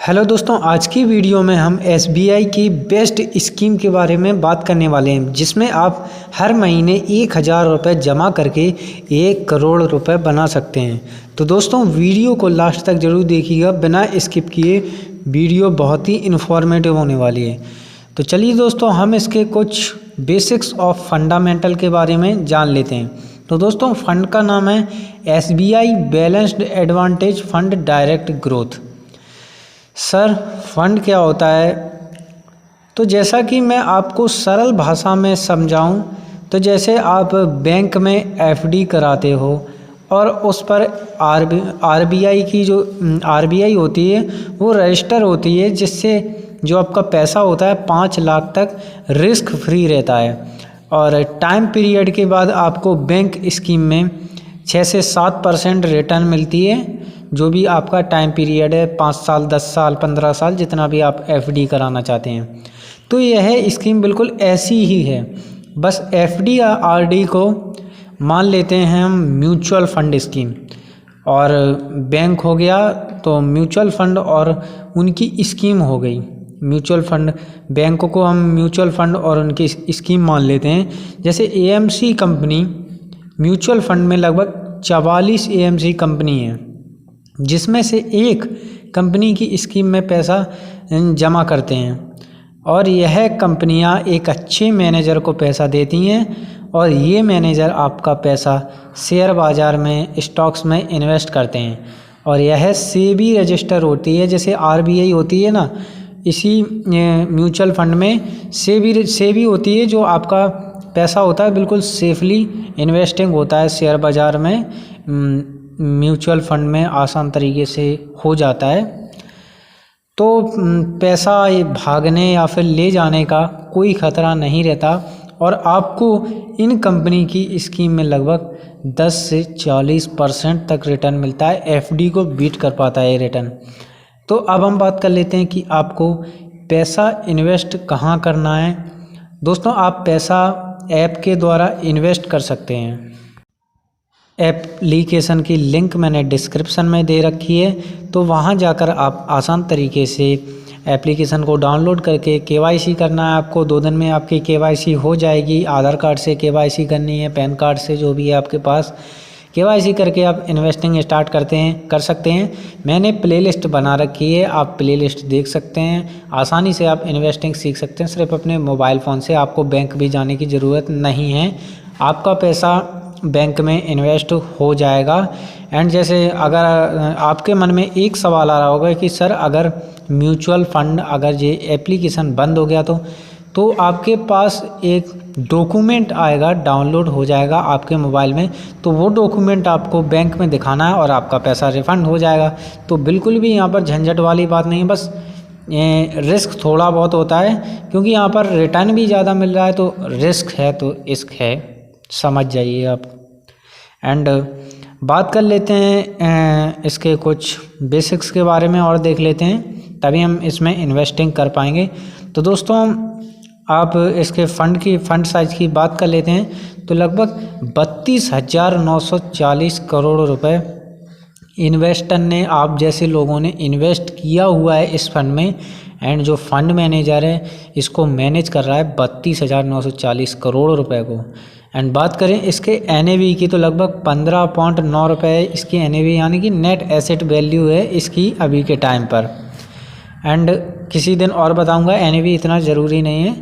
Hello दोस्तों, आज की वीडियो में हम एसबीआई की बेस्ट स्कीम के बारे में बात करने वाले हैं, जिसमें आप हर महीने 1000 रुपये जमा करके 1 करोड़ रुपए बना सकते हैं। तो दोस्तों, वीडियो को लास्ट तक ज़रूर देखिएगा, बिना स्किप किए। वीडियो बहुत ही इन्फॉर्मेटिव होने वाली है। तो चलिए दोस्तों, हम इसके कुछ बेसिक्स ऑफ फंडामेंटल के बारे में जान लेते हैं। तो दोस्तों, फंड का नाम है SBI balanced advantage fund direct growth. Sir, fund क्या होता है? तो जैसा कि मैं आपको सरल भाषा में समझाऊं, तो जैसे आप बैंक में एफडी कराते हो और उस पर आरबीआई की जो आरबीआई होती है वो रजिस्टर होती है, जिससे जो आपका पैसा होता है 5 लाख तक रिस्क फ्री रहता है। और टाइम पीरियड के बाद आपको बैंक स्कीम में 6 से 7% रिटर्न मिलती है, जो भी आपका टाइम पीरियड है, 5 साल, 10 साल, 15 साल, जितना भी आप एफडी कराना चाहते हैं। तो यह स्कीम बिल्कुल ऐसी ही है, बस एफडी या आरडी को मान लेते हैं हम म्यूचुअल फंड स्कीम, और बैंक हो गया तो म्यूचुअल फंड और उनकी स्कीम हो गई। म्यूचुअल फंड, बैंक को हम म्यूचुअल फंड और उनकी स्कीम मान लेते हैं। जैसे एएमसी कंपनी, म्यूचुअल फंड में लगभग 44 एएमसी कंपनी है, जिसमें से एक कंपनी की स्कीम में पैसा जमा करते हैं, और यह कंपनियां एक अच्छे मैनेजर को पैसा देती हैं, और ये मैनेजर आपका पैसा शेयर बाज़ार में, स्टॉक्स में इन्वेस्ट करते हैं। और यह सेबी रजिस्टर होती है, जैसे आरबीआई होती है ना, इसी म्यूचुअल फंड में सेबी होती है, जो आपका पैसा होता है बिल्कुल सेफली इन्वेस्टिंग होता है शेयर बाज़ार में, म्यूचुअल फंड में आसान तरीके से हो जाता है। तो पैसा भागने या फिर ले जाने का कोई ख़तरा नहीं रहता, और आपको इन कंपनी की स्कीम में लगभग 10 से 40% तक रिटर्न मिलता है। एफडी को बीट कर पाता है ये रिटर्न। तो अब हम बात कर लेते हैं कि आपको पैसा इन्वेस्ट कहाँ करना है। दोस्तों, आप पैसा ऐप के द्वारा इन्वेस्ट कर सकते हैं। एप्लीकेशन की लिंक मैंने डिस्क्रिप्शन में दे रखी है, तो वहाँ जाकर आप आसान तरीके से एप्लीकेशन को डाउनलोड करके केवाईसी करना है आपको। 2 दिन में आपकी केवाईसी हो जाएगी। आधार कार्ड से केवाईसी करनी है, पैन कार्ड से, जो भी है आपके पास, केवाईसी करके आप इन्वेस्टिंग स्टार्ट कर सकते हैं। मैंने प्लेलिस्ट बना रखी है, आप प्लेलिस्ट देख सकते हैं। आसानी से आप इन्वेस्टिंग सीख सकते हैं, सिर्फ अपने मोबाइल फ़ोन से। आपको बैंक भी जाने की ज़रूरत नहीं है, आपका पैसा बैंक में इन्वेस्ट हो जाएगा। एंड जैसे अगर आपके मन में एक सवाल आ रहा होगा कि सर, अगर म्यूचुअल फंड, अगर ये एप्लीकेशन बंद हो गया तो आपके पास एक डॉक्यूमेंट आएगा, डाउनलोड हो जाएगा आपके मोबाइल में, तो वो डॉक्यूमेंट आपको बैंक में दिखाना है और आपका पैसा रिफ़ंड हो जाएगा। तो बिल्कुल भी यहाँ पर झंझट वाली बात नहीं है, बस रिस्क थोड़ा बहुत होता है, क्योंकि यहाँ पर रिटर्न भी ज़्यादा मिल रहा है, तो रिस्क है तो इश्क है, समझ जाइए आप। एंड बात कर लेते हैं इसके कुछ बेसिक्स के बारे में और देख लेते हैं, तभी हम इसमें इन्वेस्टिंग कर पाएंगे। तो दोस्तों, आप इसके फंड साइज की बात कर लेते हैं, तो लगभग 32,940 करोड़ रुपए इन्वेस्टर ने, आप जैसे लोगों ने इन्वेस्ट किया हुआ है इस फंड में। एंड जो फंड मैनेजर है, इसको मैनेज कर रहा है 32,940 करोड़ रुपए को। एंड बात करें इसके एनएवी की, तो लगभग 15.9 रुपये इसकी एनएवी, यानी कि नेट एसेट वैल्यू है इसकी अभी के टाइम पर। एंड किसी दिन और बताऊंगा, एनएवी इतना ज़रूरी नहीं है,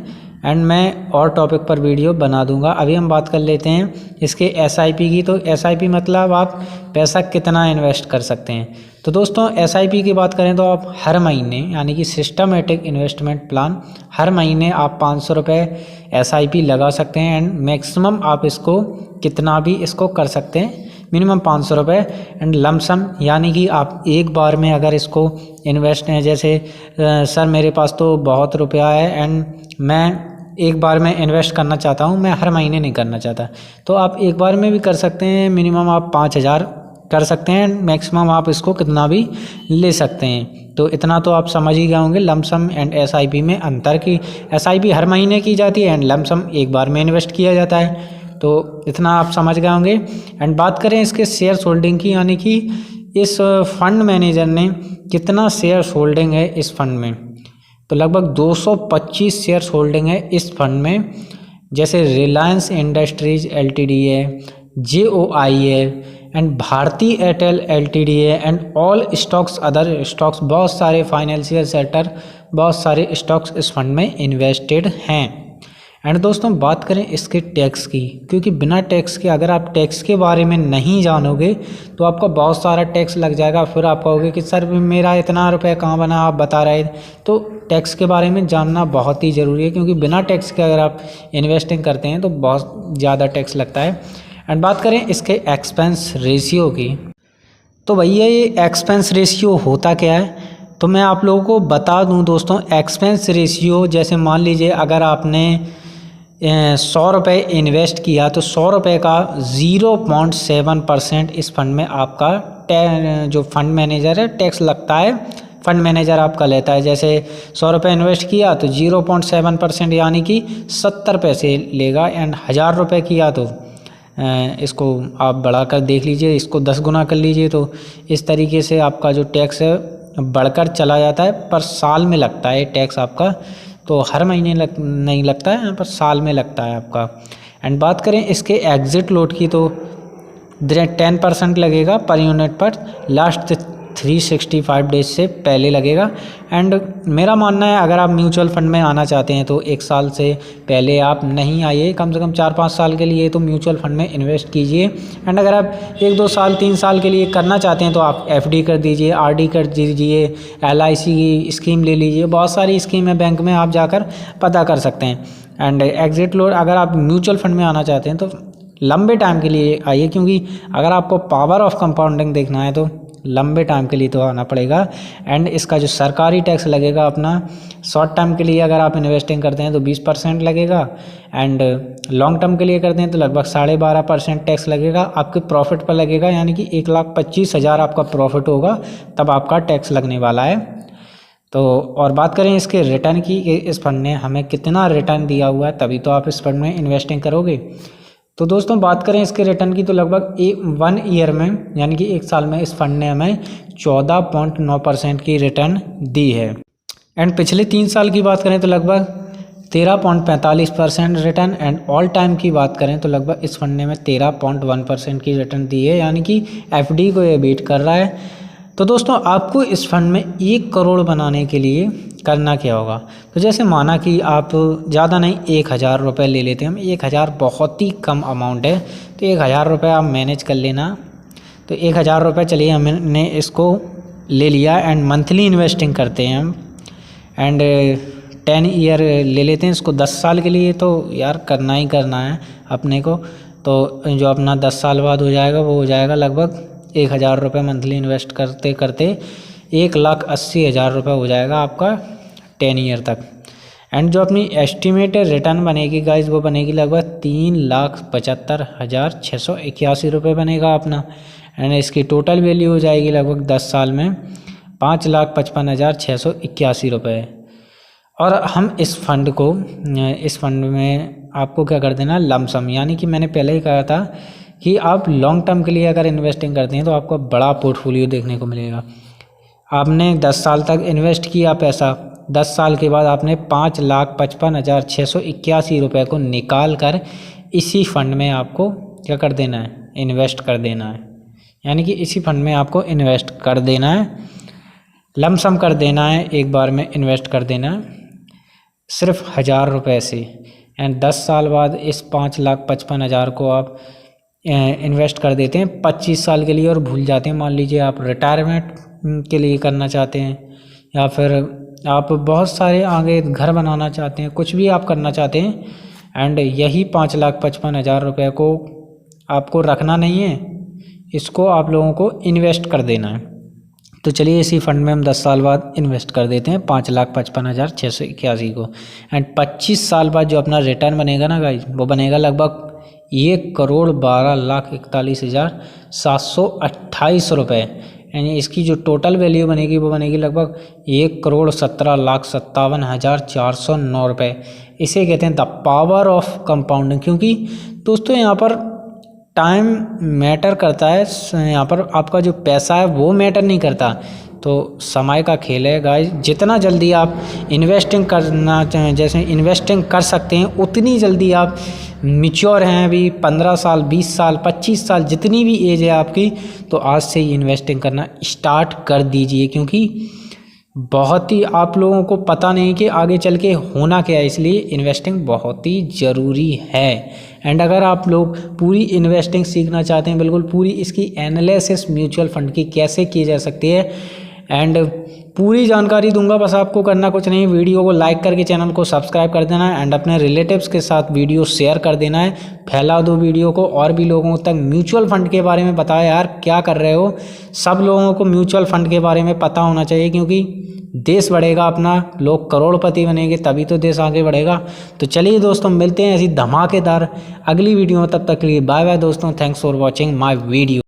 एंड मैं और टॉपिक पर वीडियो बना दूंगा। अभी हम बात कर लेते हैं इसके एसआईपी की। तो एसआईपी मतलब आप पैसा कितना इन्वेस्ट कर सकते हैं। तो दोस्तों, एसआईपी की बात करें तो आप हर महीने, यानी कि सिस्टमेटिक इन्वेस्टमेंट प्लान, हर महीने आप 500 रुपये एसआईपी लगा सकते हैं। एंड मैक्सिमम आप इसको कितना भी इसको कर सकते हैं, मिनिमम 500 रुपये। एंड लमसम, यानी कि आप एक बार में अगर इसको इन्वेस्ट हैं, जैसे सर मेरे पास तो बहुत रुपया है एंड मैं एक बार में इन्वेस्ट करना चाहता हूँ, मैं हर महीने नहीं करना चाहता, तो आप एक बार में भी कर सकते हैं। मिनिमम आप 5000 कर सकते हैं, मैक्सिमम आप इसको कितना भी ले सकते हैं। तो इतना तो आप समझ ही गए होंगे लमसम एंड एसआईपी में अंतर की। एसआईपी हर महीने की जाती है एंड लमसम एक बार में इन्वेस्ट किया जाता है, तो इतना आप समझ गए होंगे। एंड बात करें इसके शेयर होल्डिंग की, यानी कि इस फंड मैनेजर ने कितना शेयर होल्डिंग है इस फंड में, तो लगभग 225 शेयर्स होल्डिंग है इस फंड में। जैसे रिलायंस इंडस्ट्रीज एलटीडी है, जेओआई है एंड भारती एयरटेल एलटीडी है and all stocks other stocks, बहुत सारे फाइनेंशियल सेक्टर, बहुत सारे स्टॉक्स इस फंड में इन्वेस्टेड हैं। एंड दोस्तों बात करें इसके टैक्स की, क्योंकि बिना टैक्स के अगर आप टैक्स के बारे में नहीं जानोगे तो आपका बहुत सारा टैक्स लग जाएगा, फिर आप कहोगे कि सर मेरा इतना रुपये कहाँ बना, आप बता रहे। तो टैक्स के बारे में जानना बहुत ही ज़रूरी है, क्योंकि बिना टैक्स के अगर आप इन्वेस्टिंग करते हैं तो बहुत ज़्यादा टैक्स लगता है। एंड बात करें इसके एक्सपेंस रेशियो की, तो भैया ये एक्सपेंस रेशियो होता क्या है, तो मैं आप लोगों को बता दूं दोस्तों। एक्सपेंस रेशियो जैसे मान लीजिए अगर आपने 100 रुपये इन्वेस्ट किया तो 100 रुपये का 0.7% इस फंड में आपका जो फंड मैनेजर है टैक्स लगता है, फंड मैनेजर आपका लेता है। जैसे 100 रुपये इन्वेस्ट किया तो 0.7% यानी कि 70 पैसे लेगा। एंड 1000 रुपये किया तो इसको आप बढ़ाकर देख लीजिए, इसको 10 गुना कर लीजिए, तो इस तरीके से आपका जो टैक्स है बढ़कर चला जाता है। पर साल में लगता है टैक्स आपका, तो हर महीने नहीं लगता है, यहाँ पर साल में लगता है आपका। एंड बात करें इसके एग्ज़िट लोड की, तो 10% लगेगा पर यूनिट पर, लास्ट 365 डेज से पहले लगेगा। एंड मेरा मानना है अगर आप म्यूचुअल फंड में आना चाहते हैं तो 1 साल से पहले आप नहीं आइए, कम से कम 4-5 साल के लिए तो म्यूचुअल फंड में इन्वेस्ट कीजिए। एंड अगर आप 1-2 साल 3 साल के लिए करना चाहते हैं तो आप एफडी कर दीजिए, आरडी कर दीजिए, एलआईसी की स्कीम ले लीजिए, बहुत सारी स्कीम है बैंक में, आप जाकर पता कर सकते हैं। एंड एग्जिट लोड अगर आप म्यूचुअल फंड में आना चाहते हैं तो लंबे टाइम के लिए आइए, क्योंकि अगर आपको पावर ऑफ कंपाउंडिंग देखना है तो लंबे टाइम के लिए तो आना पड़ेगा। एंड इसका जो सरकारी टैक्स लगेगा अपना, शॉर्ट टर्म के लिए अगर आप इन्वेस्टिंग करते हैं तो 20% लगेगा, एंड लॉन्ग टर्म के लिए करते हैं तो लगभग 12.5% टैक्स लगेगा, आपके प्रॉफिट पर लगेगा। यानी कि 1,25,000 आपका प्रॉफिट होगा तब आपका टैक्स लगने वाला है। तो और बात करें इसके रिटर्न की, इस फंड ने हमें कितना रिटर्न दिया हुआ है, तभी तो आप इस फंड में इन्वेस्टिंग करोगे। तो दोस्तों बात करें इसके रिटर्न की, तो लगभग 1 ईयर में यानी कि 1 साल में इस फंड ने हमें 14.9% की रिटर्न दी है। एंड पिछले 3 साल की बात करें तो लगभग 13.45% रिटर्न। एंड ऑल टाइम की बात करें तो लगभग इस फंड ने हमें 13.1% की रिटर्न दी है, यानी कि एफडी को ये बीट कर रहा है। तो दोस्तों आपको इस फंड में 1 करोड़ बनाने के लिए करना क्या होगा, तो जैसे माना कि आप ज़्यादा नहीं 1000 रुपये ले लेते हैं हम, 1000 बहुत ही कम अमाउंट है, तो 1000 रुपये आप मैनेज कर लेना। तो 1000 रुपये चलिए हमने इसको ले लिया। एंड मंथली इन्वेस्टिंग करते हैं हम, एंड 10 ईयर ले लेते हैं इसको, 10 साल के लिए तो यार करना ही करना है अपने को। तो जो अपना 10 साल बाद हो जाएगा वो हो जाएगा लगभग 1000 रुपये मंथली इन्वेस्ट करते करते 1,80,000 रुपये हो जाएगा आपका 10 ईयर तक। एंड जो अपनी एस्टिमेटेड रिटर्न बनेगी गाइज वो बनेगी लगभग 3,75,681 रुपये बनेगा अपना। एंड इसकी टोटल वैल्यू हो जाएगी लगभग 10 साल में 5,55,681 रुपये। और हम इस फंड में आपको क्या कर देना, लमसम, यानी कि मैंने पहले ही कहा था कि आप लॉन्ग टर्म के लिए अगर इन्वेस्टिंग करते हैं तो आपको बड़ा पोर्टफोलियो देखने को मिलेगा। आपने 10 साल तक इन्वेस्ट किया पैसा, 10 साल के बाद आपने 5,55,681 रुपये को निकाल कर इसी फंड में आपको क्या कर देना है, इन्वेस्ट कर देना है। यानी कि इसी फंड में आपको इन्वेस्ट कर देना है, लमसम कर देना है, एक बार में इन्वेस्ट कर देना है सिर्फ 1000 रुपये से। एंड 10 साल बाद इस 5,55,000 को आप इन्वेस्ट कर देते हैं 25 साल के लिए और भूल जाते हैं। मान लीजिए आप रिटायरमेंट के लिए करना चाहते हैं, या फिर आप बहुत सारे आगे घर बनाना चाहते हैं, कुछ भी आप करना चाहते हैं, एंड यही 5,55,000 रुपये को आपको रखना नहीं है, इसको आप लोगों को इन्वेस्ट कर देना है। तो चलिए इसी फंड में हम 10 साल बाद इन्वेस्ट कर देते हैं 5,55,681 को। एंड 25 साल बाद जो अपना रिटर्न बनेगा ना गाइज, वो बनेगा लगभग 1,12,41,728 रुपये। यानी इसकी जो टोटल वैल्यू बनेगी वो बनेगी लगभग 1,17,57,409 रुपये। इसे कहते हैं द पावर ऑफ कंपाउंडिंग। क्योंकि दोस्तों यहाँ पर टाइम मैटर करता है, यहाँ पर आपका जो पैसा है वो मैटर नहीं करता। तो समय का खेल है गाइस, जितना जल्दी आप इन्वेस्टिंग करना चाहें, जैसे इन्वेस्टिंग कर सकते हैं उतनी जल्दी आप मैच्योर हैं, अभी 15 साल 20 साल 25 साल जितनी भी एज है आपकी, तो आज से ही इन्वेस्टिंग करना स्टार्ट कर दीजिए, क्योंकि बहुत ही आप लोगों को पता नहीं कि आगे चल के होना क्या है, इसलिए इन्वेस्टिंग बहुत ही ज़रूरी है। एंड अगर आप लोग पूरी इन्वेस्टिंग सीखना चाहते हैं, बिल्कुल पूरी इसकी एनालिसिस म्यूचुअल फंड की कैसे की जा सकती है एंड पूरी जानकारी दूंगा, बस आपको करना कुछ नहीं, वीडियो को लाइक करके चैनल को सब्सक्राइब कर देना है एंड अपने रिलेटिव्स के साथ वीडियो शेयर कर देना है, फैला दो वीडियो को और भी लोगों तक। म्यूचुअल फंड के बारे में बताओ यार, क्या कर रहे हो, सब लोगों को म्यूचुअल फंड के बारे में पता होना चाहिए, क्योंकि देश बढ़ेगा अपना, लोग करोड़पति बनेंगे तभी तो देश आगे बढ़ेगा। तो चलिए दोस्तों, मिलते हैं ऐसी धमाकेदार अगली वीडियो में, तब तक के लिए बाय बाय दोस्तों, thanks for watching my video.